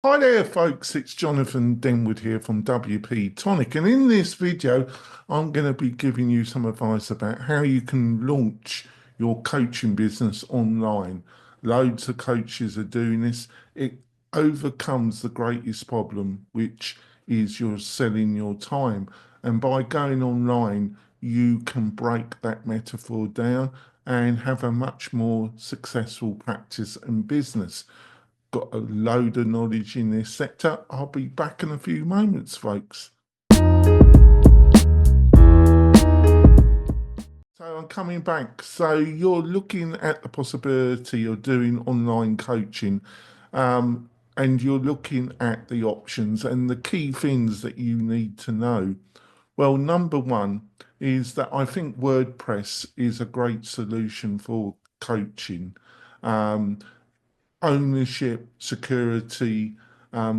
Hi there, folks. It's Jonathan Denwood here from WP-Tonic. And in this video, I'm going to be giving you some advice about how you can launch your coaching business online. Loads of coaches are doing this. It overcomes the greatest problem, which is you're selling your time. And by going online, you can break that metaphor down and have a much more successful practice and business. Got a load of knowledge in this sector. I'll be back in a few moments, folks. So I'm coming back. So you're looking at the possibility of doing online coaching, and you're looking at the options and the key things that you need to know. Well, number one is that I think WordPress is a great solution for coaching. Um, Ownership, security,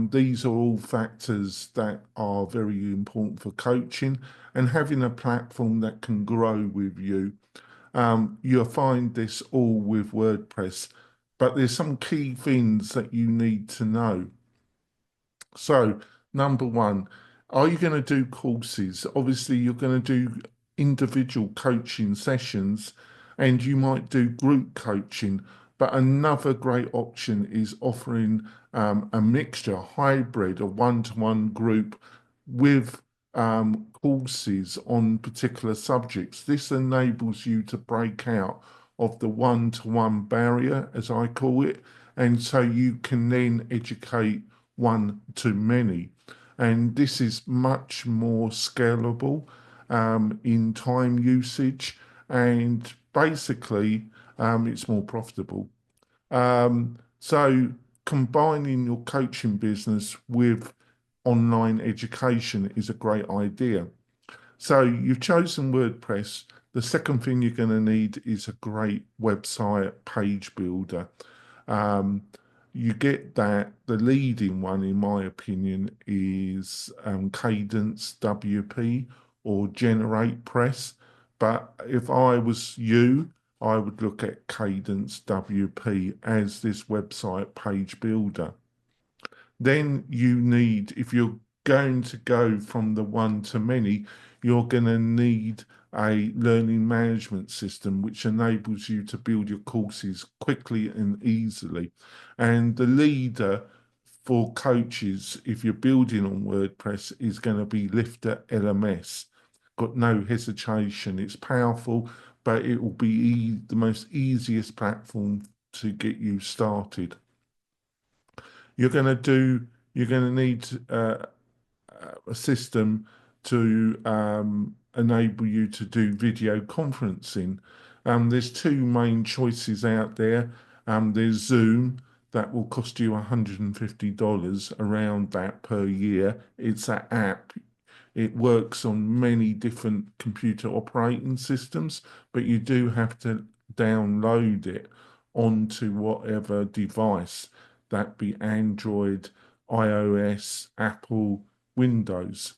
these are all factors that are very important for coaching and having a platform that can grow with you. You'll find this all with WordPress, but there's some key things that you need to know. So, number one, are you going to do courses? Obviously, you're going to do individual coaching sessions and you might do group coaching. But another great option is offering a mixture, a hybrid, a one-to-one group with courses on particular subjects. This enables you to break out of the one-to-one barrier, as I call it, and so you can then educate one to many. And this is much more scalable in time usage, and basically it's more profitable. So combining your coaching business with online education is a great idea. So you've chosen WordPress. The second thing you're going to need is a great website page builder. Um, you get that. The leading one, in my opinion, is Cadence WP or Generate Press. But if I was you, I would look at Cadence WP as this website page builder. Then you need, if you're going to go from the one to many, you're going to need a learning management system which enables you to build your courses quickly and easily. And the leader for coaches, if you're building on WordPress, is going to be Lifter LMS. Got no hesitation. It's powerful, but it will be the most easiest platform to get you started. You're going to do, you're going to need a system to enable you to do video conferencing. There's two main choices out there. There's Zoom, that will cost you $150 around that per year. It's an app. It works on many different computer operating systems, but you do have to download it onto whatever device, that be Android, iOS, Apple, Windows.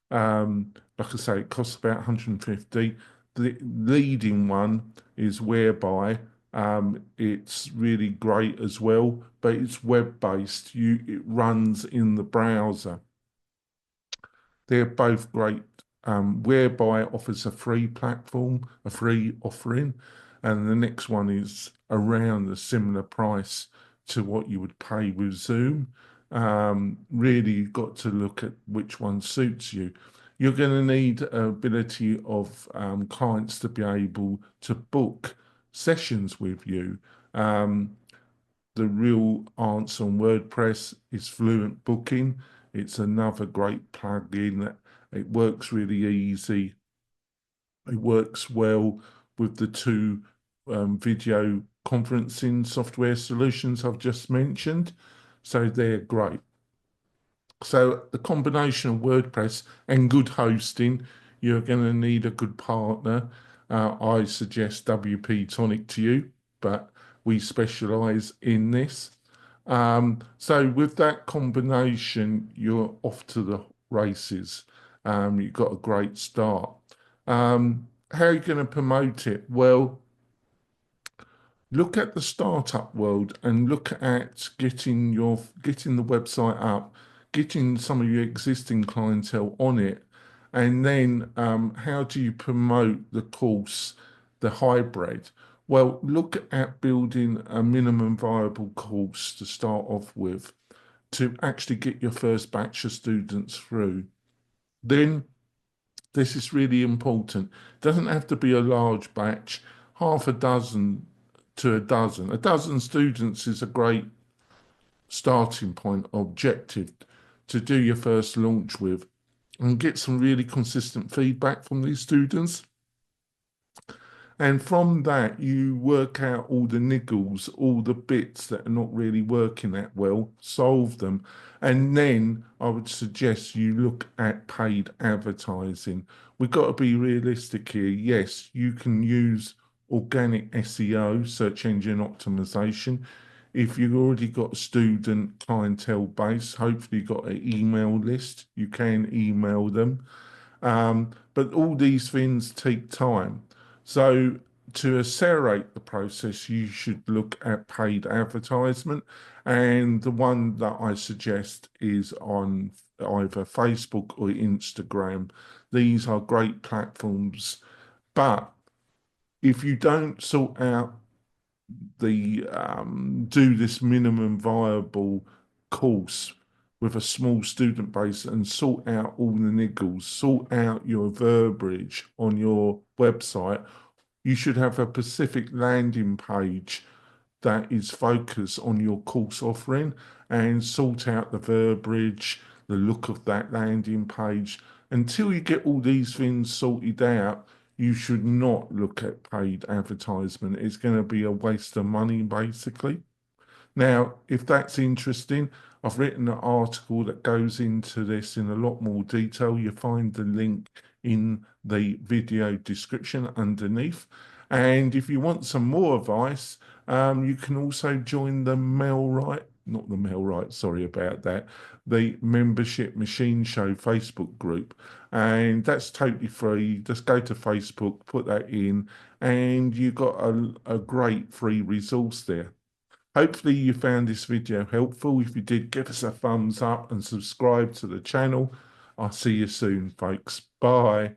Like I say, it costs about 150. The leading one is Whereby. It's really great as well, but it's web-based. It runs in the browser. They're both great. Whereby offers a free platform, a free offering, and the next one is around a similar price to what you would pay with Zoom. Really, you've got to look at which one suits you. You're going to need ability of clients to be able to book sessions with you. Um, the real answer on WordPress is Fluent Booking. It's another great plugin. It works really easy. It works well with the two video conferencing software solutions I've just mentioned. So they're great. So the combination of WordPress and good hosting, you're going to need a good partner. I suggest WP-Tonic to you, but we specialize in this. So with that combination, you're off to the races. You've got a great start. How are you going to promote it? Well, Look at the startup world and look at getting the website up, getting some of your existing clientele on it, and then how do you promote the course, the hybrid? Well, look at building a minimum viable course to start off with to actually get your first batch of students through. Then this is really important. It doesn't have to be a large batch, half a dozen to a dozen. A dozen students is a great starting point objective to do your first launch with and get some really consistent feedback from these students. And from that, you work out all the niggles, all the bits that are not really working that well, solve them. And then I would suggest you look at paid advertising. We've got to be realistic here. Yes, you can use organic SEO, search engine optimization. If you've already got a student clientele base, hopefully you've got an email list, you can email them. But all these things take time. So to accelerate the process, you should look at paid advertisement. And the one that I suggest is on either Facebook or Instagram. These are great platforms. But if you don't sort out the do this minimum viable course with a small student base and sort out all the niggles, sort out your verbiage on your website, you should have a specific landing page that is focused on your course offering and sort out the verbiage, the look of that landing page. Until you get all these things sorted out, you should not look at paid advertisement. It's going to be a waste of money, basically. Now, if that's interesting, I've written an article that goes into this in a lot more detail. You find the link in the video description underneath. And if you want some more advice, you can also join the Mailrite, not the Mailrite, sorry about that, the Membership Machine Show Facebook group. And that's totally free. Just go to Facebook, put that in, and you've got a great free resource there. Hopefully you found this video helpful. If you did, give us a thumbs up and subscribe to the channel. I'll see you soon, folks. Bye.